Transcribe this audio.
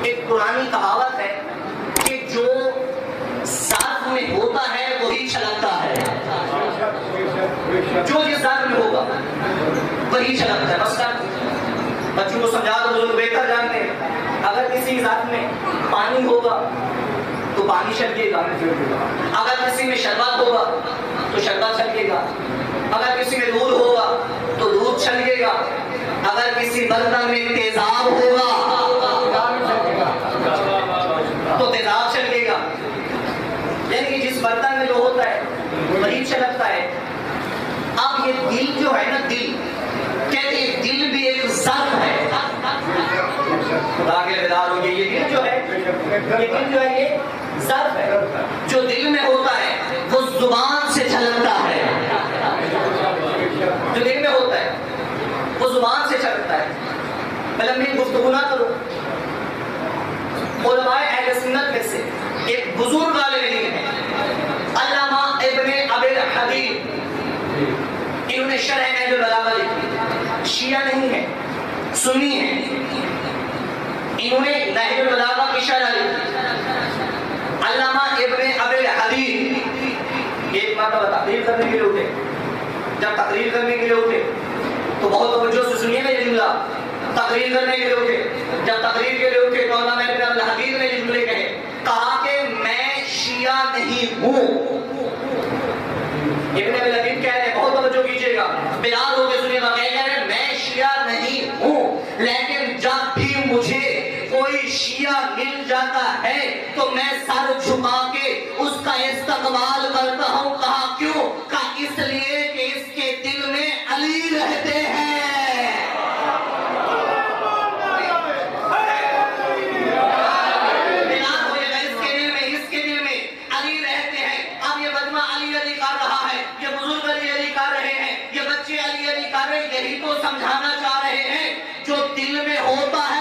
ایک پرانی کہاوت ہے کہ جو ذات میں ہوتا ہے وہی چھلکتا ہے. جو جس ذات میں ہوگا وہی چھلکتا ہے. مثلا بچوں کو سمجھا تو بزرگ بہتر جانتے ہیں. اگر کسی ذات میں پانی ہوگا تو پانی چھلکے گا. اگر کسی میں شربت ہوگا تو شربت چھلکے گا. اگر کسی میں دودھ ہوگا تو دودھ چھلکے گا. اگر کسی برتن میں تیزاب ہوگا تو تیزاب چھلکے گا. یعنی کہ جس برتن میں جو ہوتا ہے وہی چھلکتا ہے. اب یہ دل جو ہے نا، دل کہتے ہیں دل بھی ایک ظرف ہے. خدا کے بیدار ہو گئے. یہ دل جو ہے یہ ظرف ہے. جو دل میں ہوتا ہے وہ زبان سے چھلکتا ہے. جو دل میں ہوتا ہے وہ زبان سے چھلکتا ہے. میں لمبی گفتگو نہ کروں. علماء اہل سنت میں سے ایک بزرگ عالم دین ہے علامہ ابن ابی الحدید. انہوں نے شرح نہج البلاغہ لکھی. شیعہ نہیں ہے، سنی ہے. انہوں نے نہج البلاغہ کی شرح لکھی. علامہ ابن ابی الحدید ایک مرتبہ تقریر کرنے کے لیے اٹھے. جب تقریر کرنے کے لیے اٹھے تو بہت توجہ سے سنیے گا یہ جملہ. تقریر کرنے کے لیے اٹھے. جب تقریر کے لیے اٹھے تو علامہ ابن ابی الحدید نے یہ جملے کہے. کہا کہ میں شیعہ نہیں ہوں. ابن ابی الحدید کہہ رہے، بہت توجہ کیجیے گا، بیدار ہو کے سنیے گا. کہہ رہے میں شیعہ نہیں ہوں، لیکن جب بھی مجھے کوئی شیعہ مل جاتا ہے تو میں سر جھکا کے اس کا استقبال کرتا ہوں. کہا کیوں؟ کہا اس لیے کہ اس کے دل میں علی رہتے ہیں. یہی تو سمجھانا چاہ رہے ہیں جو دل میں ہوتا ہے